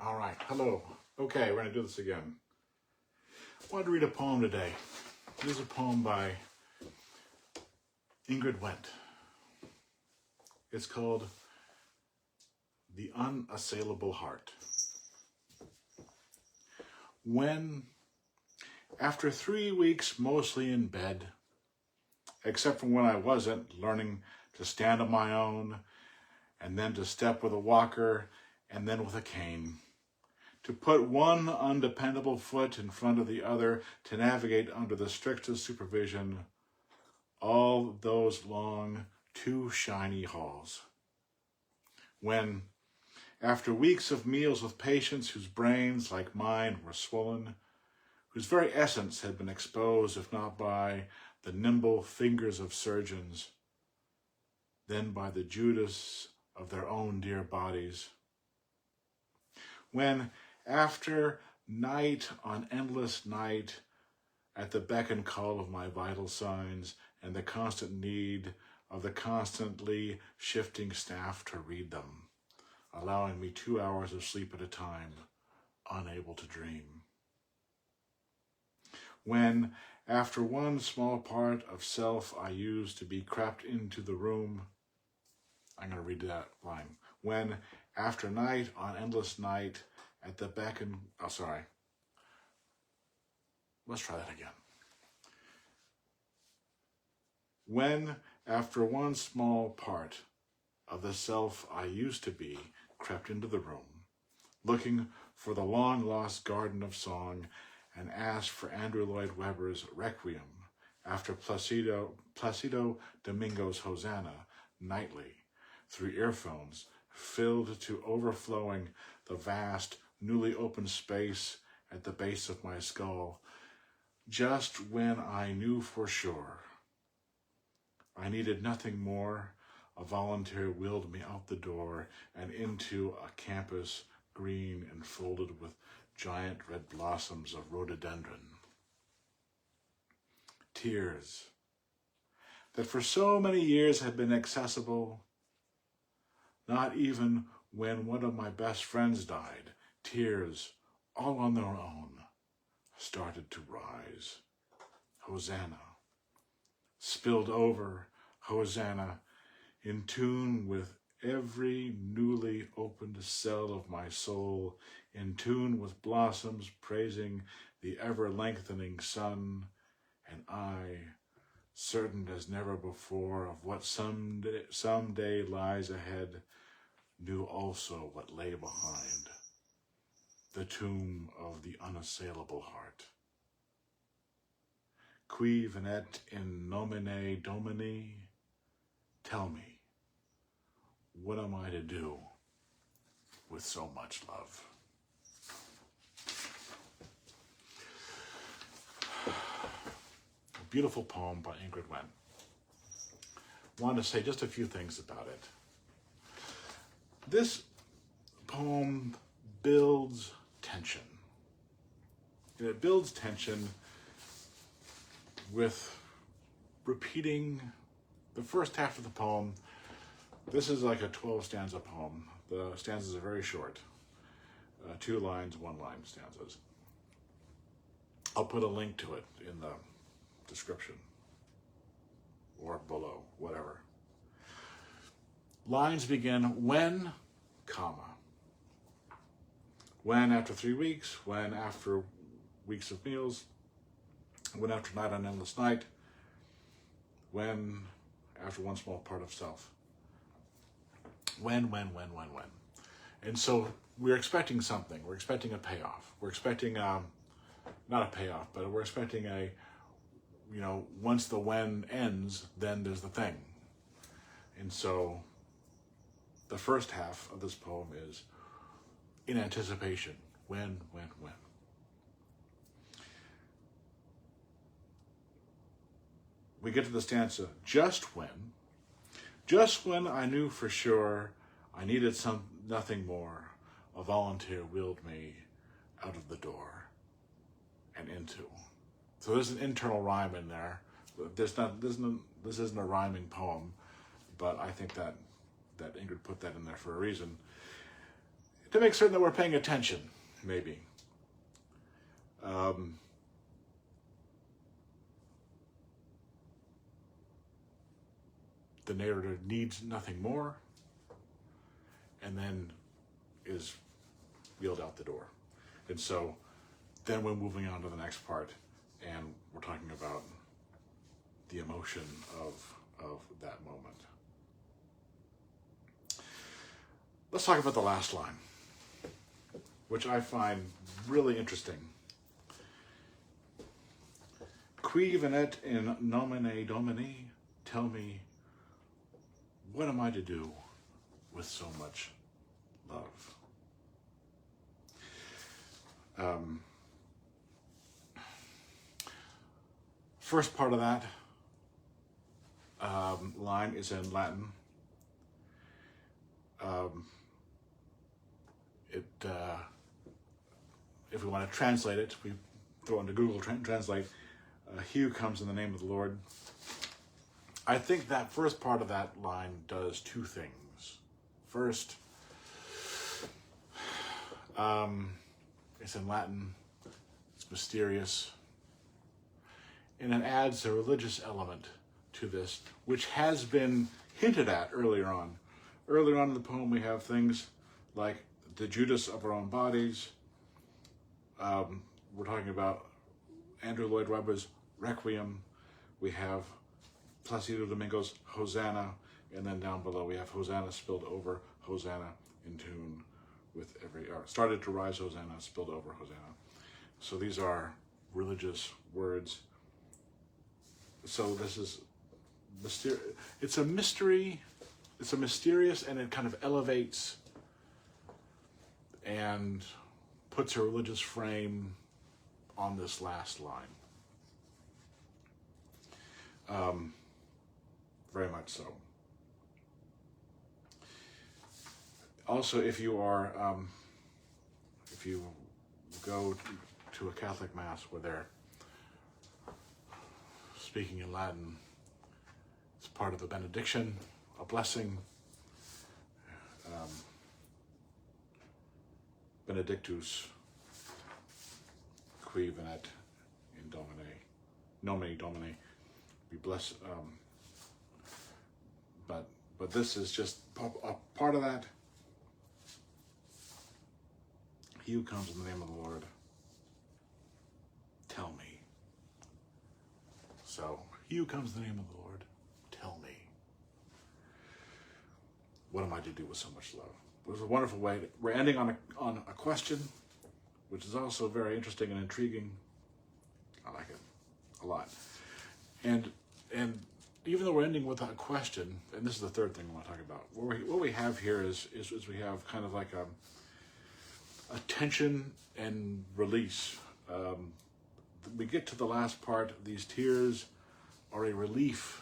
All right, hello. Okay, we're going to do this again. I wanted to read a poem today. This is a poem by Ingrid Wendt. It's called The Unassailable Heart. When, after 3 weeks mostly in bed, except for when I wasn't, learning to stand on my own, and then to step with a walker, and then with a cane, to put one undependable foot in front of the other, to navigate under the strictest supervision all those long, too shiny halls. When, after weeks of meals with patients whose brains, like mine, were swollen, whose very essence had been exposed, if not by the nimble fingers of surgeons, then by the Judas of their own dear bodies. When, after night on endless night, at the beck and call of my vital signs and the constant need of the constantly shifting staff to read them, allowing me 2 hours of sleep at a time, unable to dream. When, after one small part of self I used to be crept into the room, I'm going to read that line. When, after night on endless night, at the beck and... let's try that again. When, after one small part of the self I used to be crept into the room, looking for the long-lost garden of song, and asked for Andrew Lloyd Webber's Requiem after Placido Domingo's Hosanna nightly, through earphones filled to overflowing the vast, newly opened space at the base of my skull, just when I knew for sure I needed nothing more, a volunteer wheeled me out the door and into a campus green and folded with giant red blossoms of rhododendron. Tears that for so many years had been accessible, not even when one of my best friends died, tears all on their own started to rise. Hosanna, spilled over, Hosanna, in tune with every newly opened cell of my soul, in tune with blossoms praising the ever-lengthening sun, and I, certain as never before of what someday lies ahead, knew also what lay behind the tomb of the unassailable heart. Qui venet in nomine Domini, tell me, what am I to do with so much love? A beautiful poem by Ingrid Wendt. Wanted to say just a few things about it. This poem builds tension. And it builds tension with repeating the first half of the poem. This is like a 12-stanza poem. The stanzas are very short. 2 lines, 1 line stanzas. I'll put a link to it in the description or below, whatever. Lines begin, when, comma. When after 3 weeks, when after weeks of meals, when after night on endless night, when after one small part of self. When. And so we're expecting something. We're expecting a payoff. We're expecting, not a payoff, but we're expecting a, once the when ends, then there's the thing. And so the first half of this poem is in anticipation. When. We get to the stanza, just when I knew for sure I needed nothing more, a volunteer wheeled me out of the door and into. So there's an internal rhyme in there. This isn't a rhyming poem, but I think that Ingrid put that in there for a reason. to make certain that we're paying attention, maybe. The narrator needs nothing more, and then is wheeled out the door. And so then we're moving on to the next part, and we're talking about the emotion of that moment. Let's talk about the last line, which I find really interesting. Qui venit in nomine Domini, tell me, what am I to do with so much love? First part of that line is in Latin. If we want to translate it, we throw into Google Translate, he who comes in the name of the Lord. I think that first part of that line does two things. First, it's in Latin, it's mysterious, and it adds a religious element to this, which has been hinted at earlier on. Earlier on in the poem, we have things like the Judas of our own bodies. We're talking about Andrew Lloyd Webber's Requiem. We have Placido Domingo's Hosanna, and then down below we have Hosanna spilled over, Hosanna in tune with every, or started to rise, Hosanna, spilled over, Hosanna. So these are religious words. So this is it's a mystery, it's a mysterious, and it kind of elevates and puts a religious frame on this last line. Very much so. Also, if you go to a Catholic Mass where they're speaking in Latin, it's part of a benediction, a blessing. Benedictus qui venit in nomine Domini. We bless. But this is just a part of that. He who comes in the name of the Lord, tell me. So, he who comes in the name of the Lord, tell me. What am I to do with so much love? It was a wonderful way. We're ending on a question, which is also very interesting and intriguing. I like it a lot. And even though we're ending with a question, and this is the third thing I want to talk about, what we have here is we have kind of like a tension and release. We get to the last part. These tears are a relief,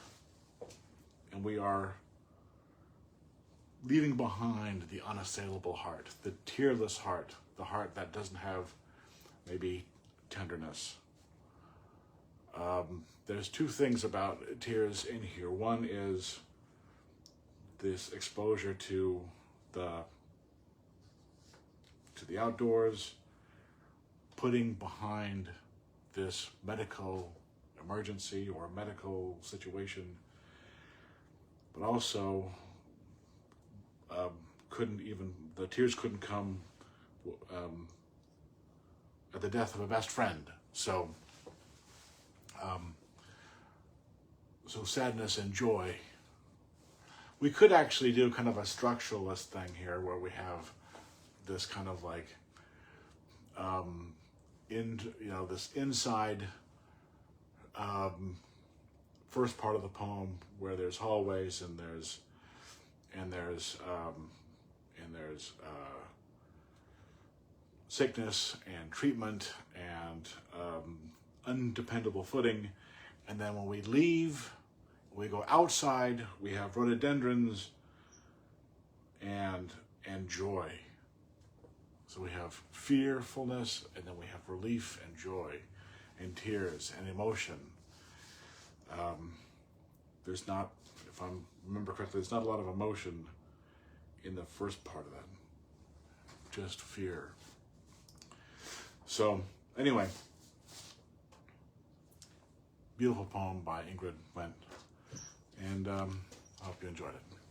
and we are leaving behind the unassailable heart, the tearless heart, the heart that doesn't have maybe tenderness. There's two things about tears in here. One is this exposure to the outdoors, putting behind this medical emergency or medical situation, but also the tears couldn't come at the death of a best friend. So sadness and joy. We could actually do kind of a structuralist thing here where we have this kind of like this inside first part of the poem where there's hallways and there's sickness and treatment and undependable footing, and then when we leave, we go outside, we have rhododendrons and joy. So we have fearfulness, and then we have relief and joy and tears and emotion. There's not, if I remember correctly, there's not a lot of emotion in the first part of that, just fear. So anyway, beautiful poem by Ingrid Wendt, and I hope you enjoyed it.